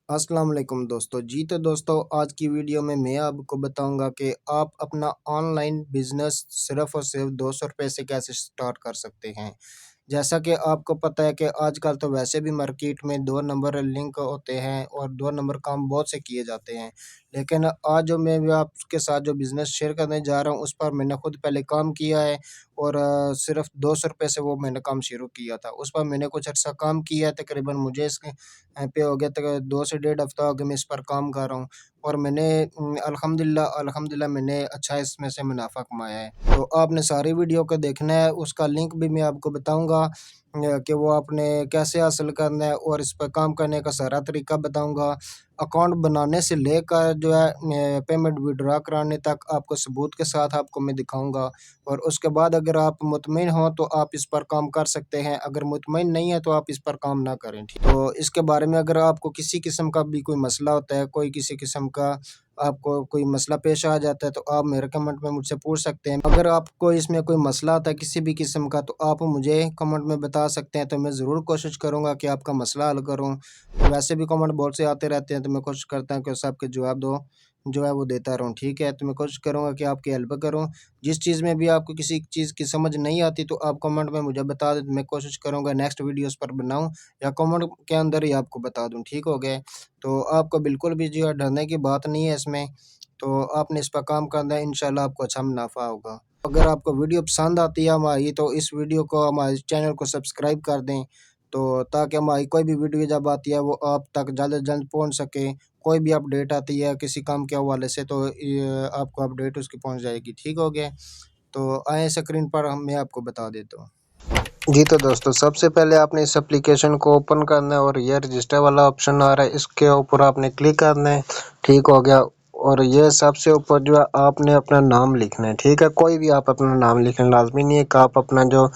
अस्सलाम वालेकुम दोस्तों। जी तो दोस्तों, आज की वीडियो में मैं आपको बताऊंगा कि आप अपना ऑनलाइन बिजनेस सिर्फ और सिर्फ 200 रुपये से कैसे स्टार्ट कर सकते हैं। जैसा कि आपको पता है कि आजकल तो वैसे भी मार्केट में 2 नंबर लिंक होते हैं और 2 नंबर काम बहुत से किए जाते हैं। लेकिन आज जो मैं भी आपके साथ जो बिज़नेस शेयर करने जा रहा हूँ, उस पर मैंने खुद पहले काम किया है और सिर्फ़ 200 रुपए से वो मैंने काम शुरू किया था। उस पर मैंने कुछ अर्सा काम किया है, तकरीबन मुझे इसके पे हो गया तक 2 से डेढ़ हफ़्ता हो गया मैं इस पर काम कर रहा हूँ और मैंने अल्हम्दुलिल्लाह मैंने अच्छा इसमें से मुनाफ़ा कमाया है। तो आपने सारी वीडियो को देखना है, उसका लिंक भी मैं आपको बताऊँगा कि वो आपने कैसे हासिल करना है और इस पर काम करने का सारा तरीका बताऊँगा। अकाउंट बनाने से लेकर जो है पेमेंट विथड्रॉ कराने तक आपको सबूत के साथ आपको मैं दिखाऊँगा और उसके बाद अगर आप मुतमिन हो तो आप इस पर काम कर सकते हैं, अगर मुतमिन नहीं है तो आप इस पर काम ना करें, ठीक। तो इसके बारे में अगर आपको किसी किस्म का भी कोई मसला होता है, कोई किसी किस्म का आपको कोई मसला पेश आ जाता है तो आप मेरे कमेंट में मुझसे पूछ सकते हैं। अगर आपको इसमें कोई मसला आता है किसी भी किस्म का तो आप मुझे कमेंट में बता सकते हैं, तो मैं ज़रूर कोशिश करूँगा कि आपका मसला हल करूँ। वैसे भी कमेंट बहुत से आते रहते हैं तो मैं कोशिश करता हूँ कि सबके जवाब जो है वो देता रहूँ, ठीक है? तो मैं कोशिश करूँगा कि आपकी हेल्प करूँ। जिस चीज़ में भी आपको किसी चीज़ की समझ नहीं आती तो आप कमेंट में मुझे बता दें, तो मैं कोशिश करूँगा नेक्स्ट वीडियो उस पर बनाऊँ या कमेंट के अंदर ही आपको बता दूँ, ठीक हो गया? तो आपको बिल्कुल भी जो है डरने की बात नहीं है इसमें, तो आपने इस पर काम करना है, इंशाल्लाह आपको अच्छा मुनाफ़ा होगा। अगर आपको वीडियो पसंद आती है हमारी तो इस वीडियो को हमारे चैनल को सब्सक्राइब कर दें, तो ताकि हमारी कोई भी वीडियो जब आती है वो आप तक जल्द से जल्द पहुँच सके। कोई भी अपडेट आती है किसी काम के हवाले से तो ये आपको अपडेट उसकी पहुँच जाएगी, ठीक हो गया? तो आएँ स्क्रीन पर मैं आपको बता देता हूँ। जी तो दोस्तों, सबसे पहले आपने इस एप्लीकेशन को ओपन करना है और ये रजिस्टर वाला ऑप्शन आ रहा है, इसके ऊपर आपने क्लिक करना है, ठीक हो गया। और ये सबसे ऊपर जो है आपने अपना नाम लिखना है, ठीक है? कोई भी आप अपना नाम लिखें, लाज़मी नहीं है कि आप अपना जो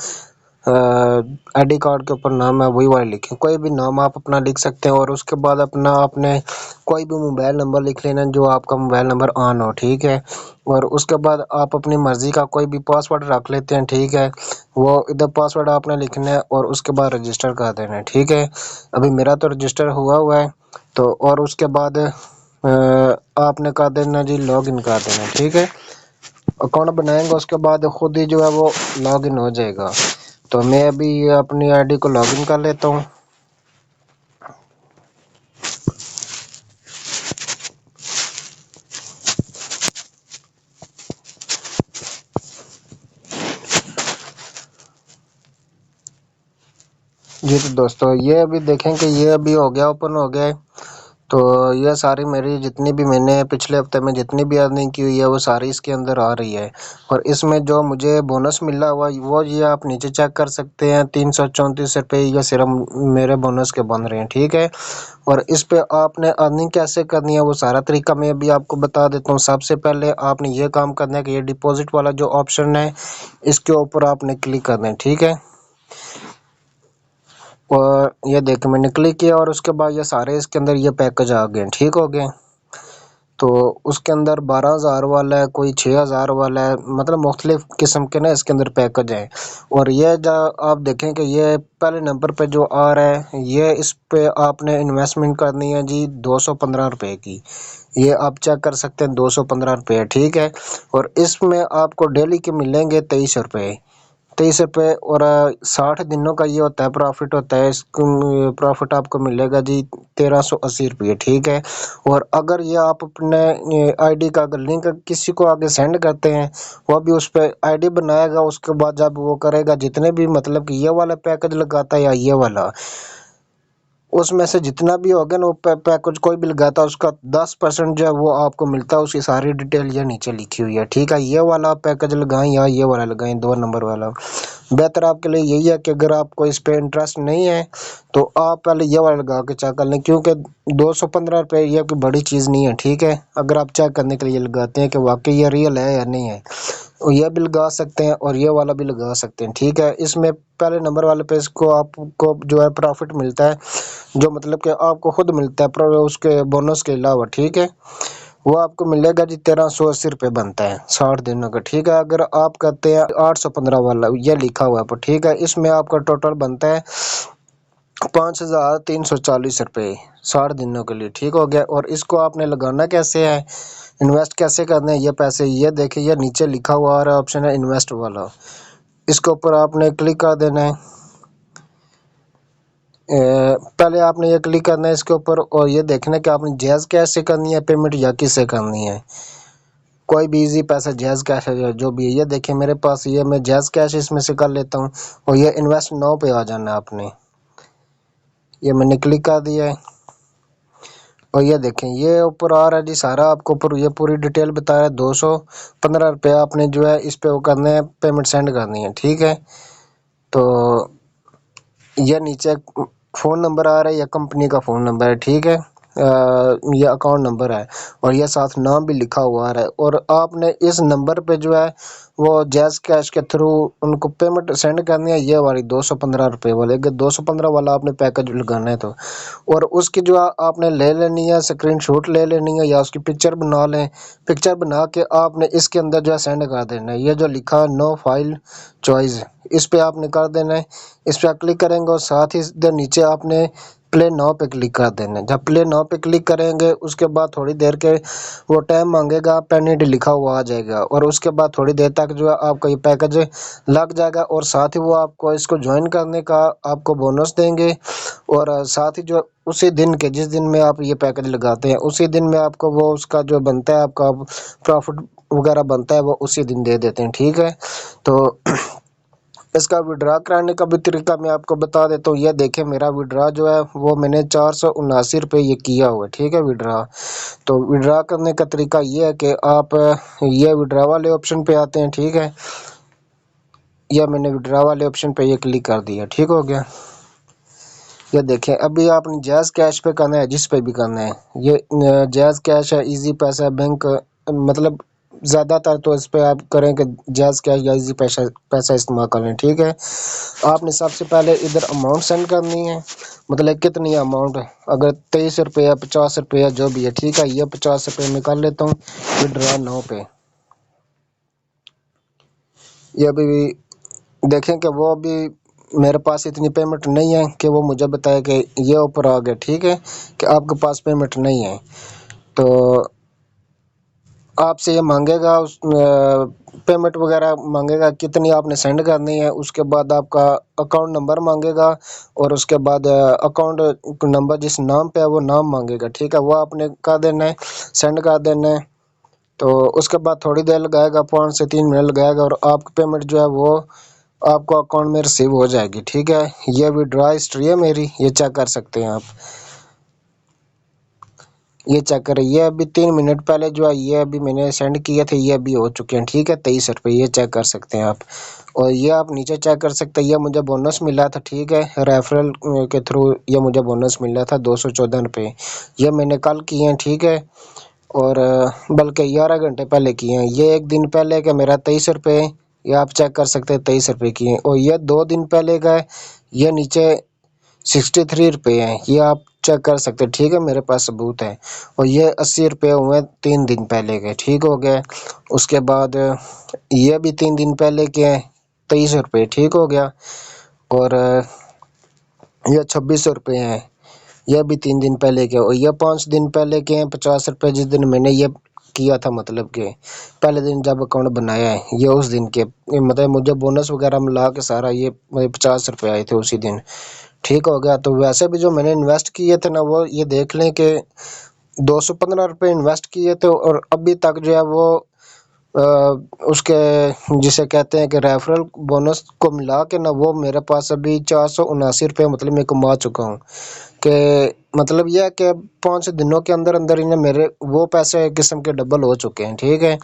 आईडी कार्ड के ऊपर नाम है वही वाला लिखें, कोई भी नाम आप अपना लिख सकते हैं और उसके बाद अपना आपने कोई भी मोबाइल नंबर लिख लेना जो आपका मोबाइल नंबर ऑन हो, ठीक है? और उसके बाद आप अपनी मर्ज़ी का कोई भी पासवर्ड रख लेते हैं, ठीक है? वो इधर पासवर्ड आपने लिखना है और उसके बाद रजिस्टर कर देना है, ठीक है? अभी मेरा तो रजिस्टर हुआ है, तो और उसके बाद आपने कर देना जी लॉगिन कर देना, ठीक है? अकाउंट बनाएंगे उसके बाद खुद ही जो है वो लॉगिन हो जाएगा। तो मैं अभी अपनी आईडी को लॉगिन कर लेता हूँ। जी तो दोस्तों, ये अभी देखें कि ये अभी हो गया, ओपन हो गया है। तो ये सारी मेरी जितनी भी मैंने पिछले हफ्ते में जितनी भी अर्निंग की हुई है वो सारी इसके अंदर आ रही है और इसमें जो मुझे बोनस मिला हुआ वो ये आप नीचे चेक कर सकते हैं। 334 रुपये ये सिर्फ मेरे बोनस के बन रहे हैं, ठीक है? और इस पे आपने अर्निंग कैसे करनी है वो सारा तरीका मैं भी आपको बता देता हूँ। सबसे पहले आपने ये काम करना है कि ये डिपॉजिट वाला जो ऑप्शन है इसके ऊपर आपने क्लिक करना है, ठीक है? और ये देखिए मैंने क्लिक किया और उसके बाद ये सारे इसके अंदर ये पैकेज आ गए, ठीक हो गए। तो उसके अंदर 12,000 वाला है, कोई 6,000 वाला है, मतलब मुख्तलिफ किस्म के ना इसके अंदर पैकेज हैं। और ये जो आप देखें कि ये पहले नंबर पे जो आ रहा है ये इस पे आपने इन्वेस्टमेंट करनी है जी 215 रुपये की। ये आप चेक कर सकते हैं 215 रुपये, ठीक है? और इसमें आपको डेली के मिलेंगे 23 रुपये। 23 रुपये और 60 दिनों का ये होता है, प्रॉफिट होता है। इसको प्रॉफिट आपको मिलेगा जी 1380 रुपये, ठीक है? और अगर ये आप अपने आईडी का अगर लिंक किसी को आगे सेंड करते हैं वो भी उस पर आईडी बनाएगा, उसके बाद जब वो करेगा जितने भी मतलब कि ये वाला पैकेज लगाता है या ये वाला, उसमें से जितना भी होगा ना वो पैकेज कोई भी लगाता है उसका 10% जो है वो आपको मिलता है। उसकी सारी डिटेल ये नीचे लिखी हुई है, ठीक है? ये वाला पैकेज लगाएं या ये वाला लगाएं, 2 नंबर वाला बेहतर आपके लिए यही है कि अगर आपको इस पे इंटरेस्ट नहीं है तो आप पहले ये वाला लगा के चेक कर लें, क्योंकि 215 रुपये ये कोई बड़ी चीज़ नहीं है, ठीक है? अगर आप चेक करने के लिए लगाते हैं कि वाकई ये रियल है या नहीं है, ये भी लगा सकते हैं और ये वाला भी लगा सकते हैं, ठीक है? इसमें पहले नंबर वाले पे इसको आपको जो है प्रॉफिट मिलता है, जो मतलब कि आपको खुद मिलता है उसके बोनस के अलावा, ठीक है? वो आपको मिलेगा जी 1380 रुपये बनता है 60 दिनों का, ठीक है? अगर आप करते हैं 815 वाला ये लिखा हुआ है पर, ठीक है? इसमें आपका टोटल बनता है ₹5340 60 दिनों के लिए, ठीक हो गया। और इसको आपने लगाना कैसे है, इन्वेस्ट कैसे करना है ये पैसे, ये देखिए ये नीचे लिखा हुआ आ रहा ऑप्शन है इन्वेस्ट वाला, इसके ऊपर आपने क्लिक कर देना है। पहले आपने ये क्लिक करना है इसके ऊपर और ये देखना है कि आपने जैज़ कैश से करनी है पेमेंट या किससे करनी है। कोई भी इजी पैसा जैज़ कैश है जो भी है, ये देखिए मेरे पास ये मैं जैज़ कैश इसमें से कर लेता हूँ। और ये इन्वेस्ट नाउ पे आ जाना है आपने, ये मैंने क्लिक कर दिया है। और ये देखें ये ऊपर आ रहा है जी सारा, आपको ऊपर ये पूरी डिटेल बता रहा है। ₹215 आपने जो है इस पे वो करने हैं, पेमेंट सेंड करनी है, ठीक है। तो ये नीचे फ़ोन नंबर आ रहा है, या कंपनी का फ़ोन नंबर है, ठीक है। ये अकाउंट नंबर है और ये साथ नाम भी लिखा हुआ आ रहा है। और आपने इस नंबर पे जो है वो जैज़ कैश के थ्रू उनको पेमेंट सेंड करनी है, ये वाली ₹215 वाले, अगर 215 वाला आपने पैकेज लगाना है तो। और उसकी जो आपने ले लेनी है स्क्रीनशॉट ले लेनी है, या उसकी पिक्चर बना लें। पिक्चर बना के आपने इसके अंदर जो है सेंड कर देना है, ये जो लिखा है नो फाइल चॉइस, इस पे आपने कर देना है। इस पर क्लिक करेंगे और साथ ही इधर नीचे आपने प्ले नाउ पे क्लिक कर देना है। जब प्ले नाउ पे क्लिक करेंगे उसके बाद थोड़ी देर के वो टाइम मांगेगा, पेनिड लिखा हुआ आ जाएगा। और उसके बाद थोड़ी देर तक जो है आपका ये पैकेज लग जाएगा। और साथ ही वो आपको इसको ज्वाइन करने का आपको बोनस देंगे। और साथ ही जो उसी दिन के जिस दिन में आप ये पैकेज लगाते हैं उसी दिन में आपको वो उसका जो बनता है आपका प्रॉफिट वगैरह बनता है वो उसी दिन दे देते हैं, ठीक है। तो इसका विड्रा कराने का भी तरीका मैं आपको बता देता हूँ। ये देखें मेरा विड्रा जो है वो मैंने ₹479 ये किया हुआ है, ठीक है विड्रा। तो विड्रा करने का तरीका ये है कि आप ये विड्रा वाले ऑप्शन पे आते हैं, ठीक है। या मैंने विड्रा वाले ऑप्शन पे ये क्लिक कर दिया, ठीक हो गया। ये देखें अभी आपने जैज़ कैश पे करना है, जिस पे भी करना है, ये जैज़ कैश है, इजी पैसा, बैंक, मतलब ज़्यादातर तो इस पे आप करें कि जैज़ कैश या इजी पैसा पैसा इस्तेमाल करें, ठीक है। आपने सबसे पहले इधर अमाउंट सेंड करनी है, मतलब कितनी अमाउंट, अगर ₹23 ₹50 जो भी है, ठीक है। ये ₹50 में कर लेता हूँ विड्रॉ नाउ पे। ये अभी देखें कि वो अभी मेरे पास इतनी पेमेंट नहीं है कि वो मुझे बताए कि ये ऊपर आ गया, ठीक है, कि आपके पास पेमेंट नहीं है। तो आपसे ये मांगेगा उस पेमेंट वगैरह मांगेगा कितनी आपने सेंड करनी है। उसके बाद आपका अकाउंट नंबर मांगेगा और उसके बाद अकाउंट नंबर जिस नाम पे है वो नाम मांगेगा, ठीक है। वो आपने कर देना है, सेंड कर देना है। तो उसके बाद थोड़ी देर लगाएगा, 5 से 3 मिनट लगाएगा और आपकी पेमेंट जो है वो आपको अकाउंट में रिसीव हो जाएगी, ठीक है। ये विड्रॉ हिस्ट्री है मेरी, ये चेक कर सकते हैं आप। ये चेक करें, ये अभी 3 मिनट पहले जो है ये अभी मैंने सेंड किए थे, ये अभी हो चुके हैं, ठीक है। ₹23 ये चेक कर सकते हैं आप। और ये आप नीचे चेक कर सकते हैं, ये मुझे बोनस मिला था, ठीक है। रेफरल के थ्रू ये मुझे बोनस मिला था ₹214, ये मैंने कल किए हैं, ठीक है। और बल्कि 11 घंटे पहले किए हैं। ये एक दिन पहले का मेरा ₹23, ये आप चेक कर सकते हैं ₹23 किए। और ये 2 दिन पहले का है, ये नीचे ₹63 हैं, ये आप चेक कर सकते हैं, ठीक है। मेरे पास सबूत है। और ये ₹80 हुए 3 दिन पहले के, ठीक हो गया। उसके बाद ये भी 3 दिन पहले के हैं, ₹23, ठीक हो गया। और ये ₹26 हैं, यह भी 3 दिन पहले के। और ये 5 दिन पहले के हैं, ₹50 जिस दिन मैंने ये किया था, मतलब कि पहले दिन जब अकाउंट बनाया है ये उस दिन के, मतलब मुझे बोनस वगैरह मिला के सारा ये मुझे ₹50 आए थे उसी दिन, ठीक हो गया। तो वैसे भी जो मैंने इन्वेस्ट किए थे ना वो ये देख लें कि ₹215 इन्वेस्ट किए थे। और अभी तक जो है वो अ, उसके जिसे कहते हैं कि रेफरल बोनस को मिला के ना वो मेरे पास अभी ₹479 मतलब मैं कमा चुका हूँ। कि मतलब यह है कि 5 दिनों के अंदर अंदर ही ना मेरे वो पैसे एक किस्म के डबल हो चुके हैं, ठीक है।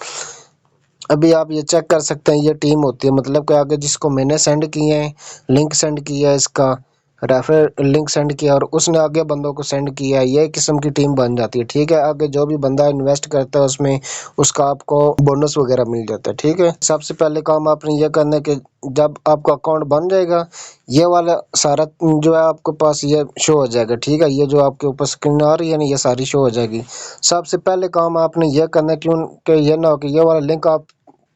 अभी आप ये चेक कर सकते हैं, ये टीम होती है, मतलब कि आगे जिसको मैंने सेंड किए हैं, लिंक सेंड किया है, इसका रेफर लिंक सेंड किया और उसने आगे बंदों को सेंड किया है, ये किस्म की टीम बन जाती है, ठीक है। आगे जो भी बंदा इन्वेस्ट करता है उसमें उसका आपको बोनस वगैरह मिल जाता है, ठीक है। सबसे पहले काम आपने ये करना है कि जब आपका अकाउंट बन जाएगा ये वाला सारा जो है आपके पास ये शो हो जाएगा, ठीक है। ये जो आपके ऊपर स्क्रीन आ रही है ना ये सारी शो हो जाएगी। सबसे पहले काम आपने ये करना है क्योंकि ये ना हो कि ये वाला लिंक आप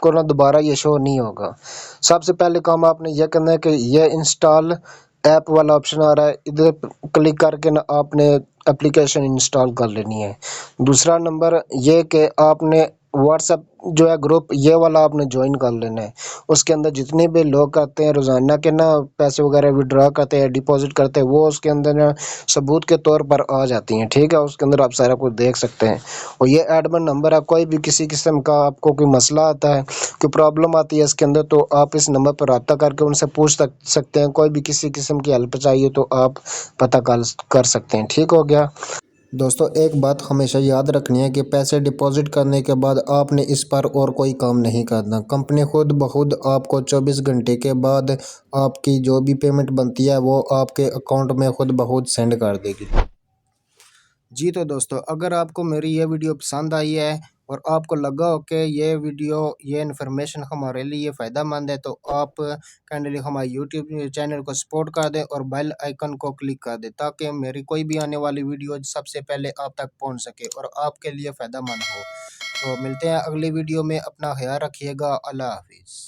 को ना दोबारा ये शो नहीं होगा। सबसे पहले काम आपने ये करना है कि ये इंस्टॉल ऐप वाला ऑप्शन आ रहा है, इधर क्लिक करके ना आपने एप्लीकेशन इंस्टॉल कर लेनी है। दूसरा नंबर ये कि आपने व्हाट्सएप जो है ग्रुप ये वाला आपने ज्वाइन कर लेना है। उसके अंदर जितने भी लोग करते हैं रोज़ाना के ना पैसे वगैरह विड्रॉ करते हैं, डिपॉजिट करते हैं, वो उसके अंदर ना सबूत के तौर पर आ जाती हैं। ठीक है, उसके अंदर आप सारा कुछ देख सकते हैं। और ये एडमिन नंबर है, कोई भी किसी किस्म का आपको कोई मसला आता है, कोई प्रॉब्लम आती है इसके अंदर, तो आप इस नंबर पर रब्ता करके उनसे पूछ सकते हैं। कोई भी किसी किस्म की हेल्प चाहिए तो आप पता कर सकते हैं। ठीक हो गया दोस्तों। एक बात हमेशा याद रखनी है कि पैसे डिपॉजिट करने के बाद आपने इस पर और कोई काम नहीं करना। कंपनी खुद ब खुद आपको 24 घंटे के बाद आपकी जो भी पेमेंट बनती है वो आपके अकाउंट में खुद ब खुद सेंड कर देगी। जी तो दोस्तों, अगर आपको मेरी ये वीडियो पसंद आई है और आपको लगा हो कि ये इन्फॉर्मेशन हमारे लिए फ़ायदेमंद है, तो आप काइंडली हमारे यूट्यूब चैनल को सपोर्ट कर दें और बेल आइकन को क्लिक कर दें, ताकि मेरी कोई भी आने वाली वीडियो सबसे पहले आप तक पहुंच सके और आपके लिए फ़ायदेमंद हो। तो मिलते हैं अगली वीडियो में, अपना ख्याल रखिएगा। अल्लाह हाफिज़।